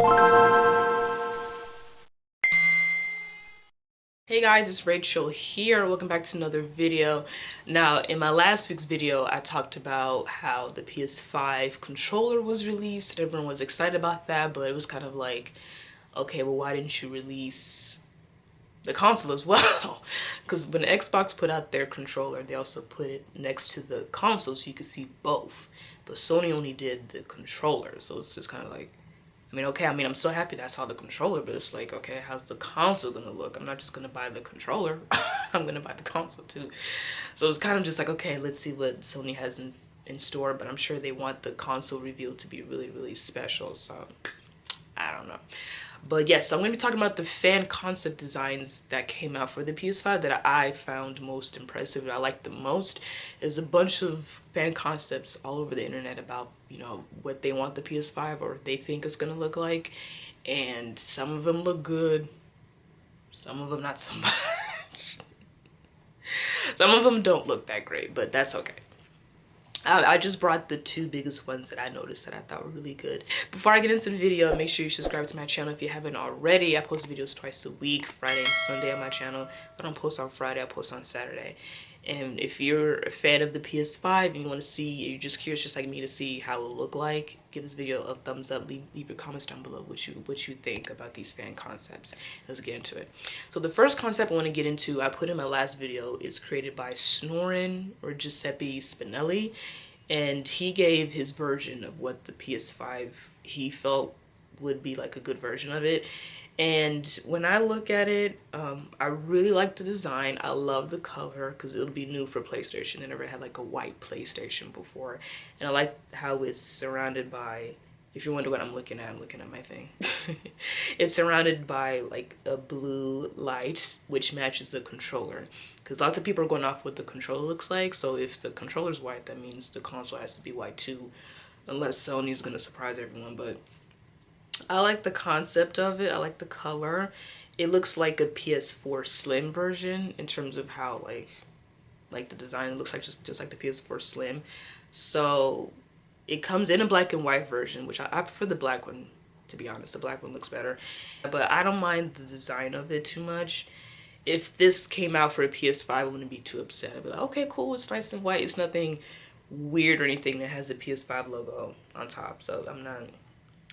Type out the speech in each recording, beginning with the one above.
Hey guys, it's Rachel here. Welcome back to another video. Now, in my last week's video, I talked about how the PS5 controller was released. Everyone was excited about that, but it was kind of like, okay, well, why didn't you release the console as well? Because when Xbox put out their controller, they also put it next to the console so you could see both. But Sony only did the controller, so it's just kind of like, I'm so happy that's how the controller, but it's like, okay, how's the console gonna look? I'm not just gonna buy the controller. I'm gonna buy the console too. So it's kind of just like, okay, let's see what Sony has in store, but I'm sure they want the console reveal to be really, really special. So I don't know. But yes, so I'm going to be talking about the fan concept designs that came out for the PS5 that I found most impressive, that I liked the most. There's a bunch of fan concepts all over the internet about, what they want the PS5 or they think it's going to look like. And some of them look good, some of them not so much. Some of them don't look that great, but that's okay. I just brought the two biggest ones that I noticed that I thought were really good. Before I get into the video, make sure you subscribe to my channel if you haven't already. I post videos twice a week, Friday and Sunday on my channel. I don't post on Friday, I post on Saturday. And if you're a fan of the PS5 and you want to see, you're just curious just like me to see how it will look like, give this video a thumbs up, leave your comments down below what you think about these fan concepts. Let's get into it. So the first concept I want to get into, I put in my last video, is created by Snoreyn or Giuseppe Spinelli. And he gave his version of what the PS5 he felt would be like a good version of it. And when I look at it, I really like the design. I love the color because it'll be new for PlayStation. They never had like a white PlayStation before. And I like how it's surrounded by, if you're wondering what I'm looking at my thing. It's surrounded by like a blue light, which matches the controller. Because lots of people are going off what the controller looks like. So if the controller's white, that means the console has to be white too. Unless Sony's going to surprise everyone. But I like the concept of it. I like the color. It looks like a PS4 Slim version in terms of how like the design. It looks like just like the PS4 Slim. So it comes in a black and white version, which I prefer the black one, to be honest. The black one looks better. But I don't mind the design of it too much. If this came out for a PS5, I wouldn't be too upset. I'd be like, okay, cool, it's nice and white. It's nothing weird or anything that has the PS5 logo on top. So I'm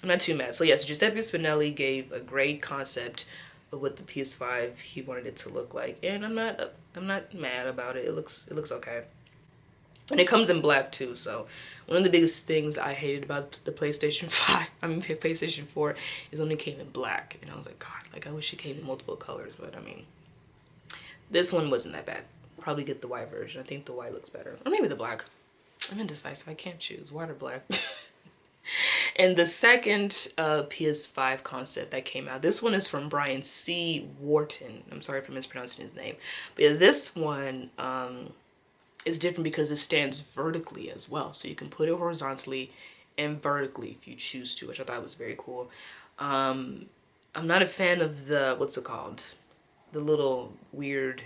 not too mad. So yes, Giuseppe Spinelli gave a great concept of what the PS5 he wanted it to look like, and I'm not mad about it. It looks okay. And it comes in black too, so one of the biggest things I hated about the PlayStation 5, PlayStation 4, is when it came in black. And I was like, God, like I wish it came in multiple colors, but I mean, this one wasn't that bad. Probably get the white version. I think the white looks better. Or maybe the black. I'm indecisive, I can't choose, white or black. And the second PS5 concept that came out, this one is from Brian C Worton. I'm sorry for mispronouncing his name. But yeah, this one, is different because it stands vertically as well. So you can put it horizontally and vertically if you choose to, which I thought was very cool. I'm not a fan of the, what's it called? The little weird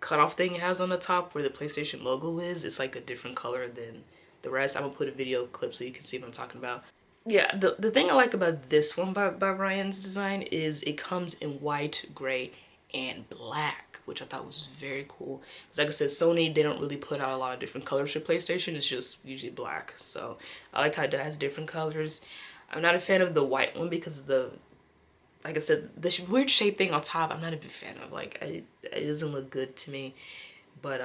cutoff thing it has on the top where the PlayStation logo is. It's like a different color than the rest. I'm gonna put a video clip so you can see what I'm talking about. Yeah, the thing I like about this one by Ryan's design is it comes in white, gray, and black, which I thought was very cool. Because like I said, Sony, they don't really put out a lot of different colors for PlayStation. It's just usually black. So I like how it has different colors. I'm not a fan of the white one because of the, like I said, the weird shape thing on top, I'm not a big fan of. Like, it doesn't look good to me. But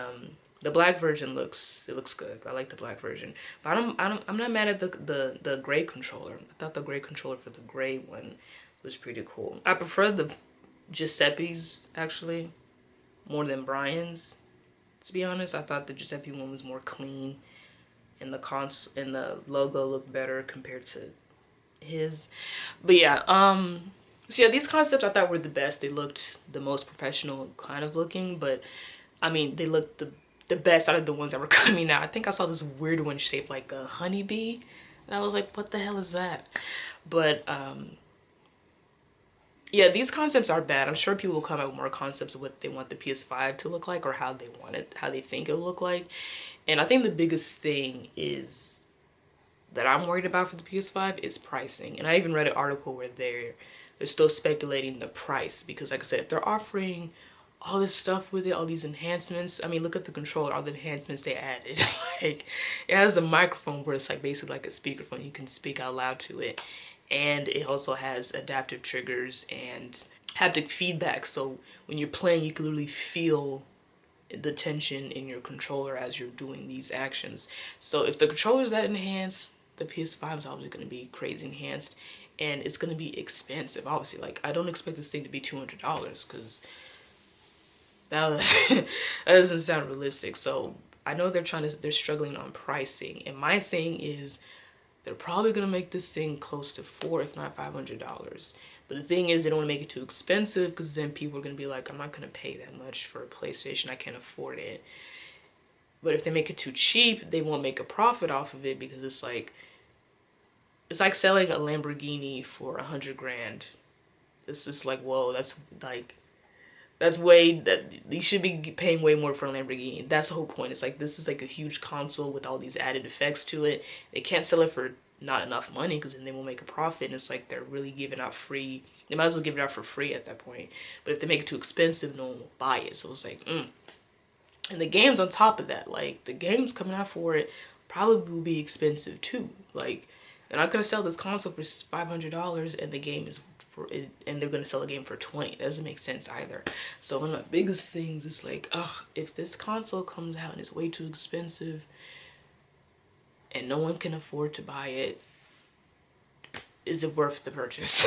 the black version looks good. I like the black version. But I'm not mad at the gray controller. I thought the gray controller for the gray one was pretty cool. I prefer the Giuseppe's actually more than Brian's, to be honest. I thought the Giuseppe one was more clean and the logo looked better compared to his. But yeah, so yeah, these concepts I thought were the best. They looked the most professional kind of looking, but I mean, they looked the best out of the ones that were coming out. I think I saw this weird one shaped like a honeybee, and I was like, what the hell is that? But yeah, these concepts are bad. I'm sure people will come out with more concepts of what they want the PS5 to look like or how they want it, how they think it'll look like. And I think the biggest thing is that I'm worried about for the PS5 is pricing. And I even read an article where they're still speculating the price, because like I said, if they're offering all this stuff with it, all these enhancements, I mean, look at the controller, all the enhancements they added. Like, it has a microphone where it's like basically like a speakerphone, you can speak out loud to it, and it also has adaptive triggers and haptic feedback, so when you're playing you can literally feel the tension in your controller as you're doing these actions. So if the controller's that enhanced, the PS5 is obviously going to be crazy enhanced, and it's going to be expensive, obviously. Like, I don't expect this thing to be $200, because that doesn't sound realistic. So I know they're struggling on pricing, and my thing is they're probably gonna make this thing close to $400, if not $500. But the thing is, they don't want to make it too expensive, because then people are gonna be like, I'm not gonna pay that much for a PlayStation, I can't afford it. But if they make it too cheap, they won't make a profit off of it, because it's like selling a Lamborghini for 100 grand. It's just like, whoa, that's way, that you should be paying way more for a Lamborghini. That's the whole point. It's like, this is like a huge console with all these added effects to it. They can't sell it for not enough money, because then they won't make a profit, and it's like they're really giving out free. They might as well give it out for free at that point. But if they make it too expensive, no one will buy it. So it's like, And the games on top of that, like, the games coming out for it probably will be expensive too. Like, they're not gonna sell this console for $500 and the game is and they're gonna sell a game for 20. That doesn't make sense either. So one of my biggest things is like, if this console comes out and it's way too expensive and no one can afford to buy it, is it worth the purchase?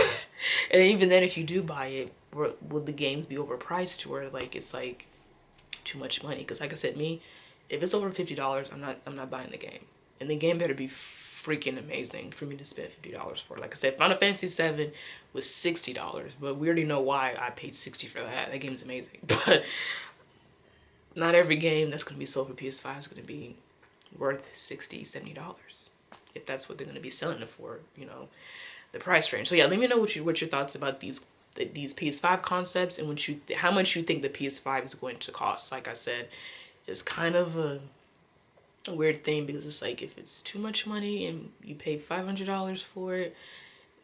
And even then, if you do buy it, will the games be overpriced to where like it's like too much money? Because like I said, if it's over $50, I'm not buying the game, and the game better be freaking amazing for me to spend $50 for. Like I said, Final Fantasy VII was $60, but we already know why I paid $60 for that. That game's amazing. But not every game that's going to be sold for PS5 is going to be worth $60, $70, if that's what they're going to be selling it for, you know, the price range. So yeah, let me know what your thoughts about these PS5 concepts, and how much you think the PS5 is going to cost. Like I said, it's kind of a weird thing, because it's like, if it's too much money and you pay $500 for it,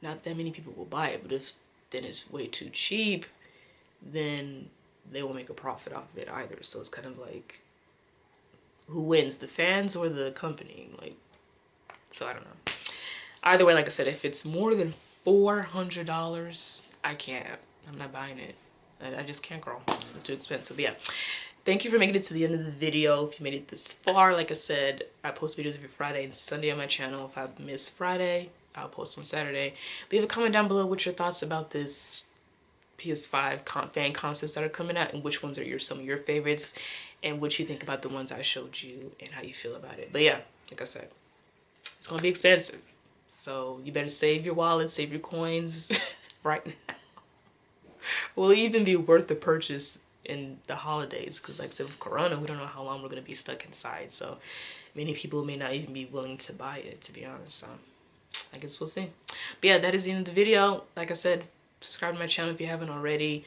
not that many people will buy it. But if then it's way too cheap, then they won't make a profit off of it either. So it's kind of like, who wins, the fans or the company? Like, so I don't know. Either way, like I said, if it's more than $400, I'm not buying it. I just can't, girl. It's too expensive. Yeah. Thank you for making it to the end of the video. If you made it this far, like I said, I post videos every Friday and Sunday on my channel. If I miss Friday, I'll post on Saturday. Leave a comment down below what your thoughts about this PS5 fan concepts that are coming out, and which ones are some of your favorites, and what you think about the ones I showed you, and how you feel about it. But yeah, like I said, it's gonna be expensive. So you better save your wallet, save your coins right now. Will it even be worth the purchase in the holidays? Because like I said, with Corona, we don't know how long we're going to be stuck inside. So many people may not even be willing to buy it, to be honest. So I guess we'll see. But yeah, that is the end of the video. Like I said, subscribe to my channel if you haven't already.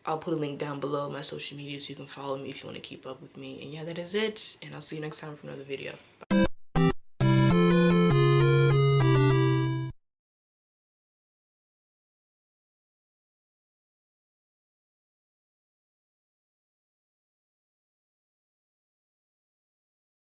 I'll put a link down below, my social media, so you can follow me if you want to keep up with me. And yeah, that is it. And I'll see you next time for another video. Bye.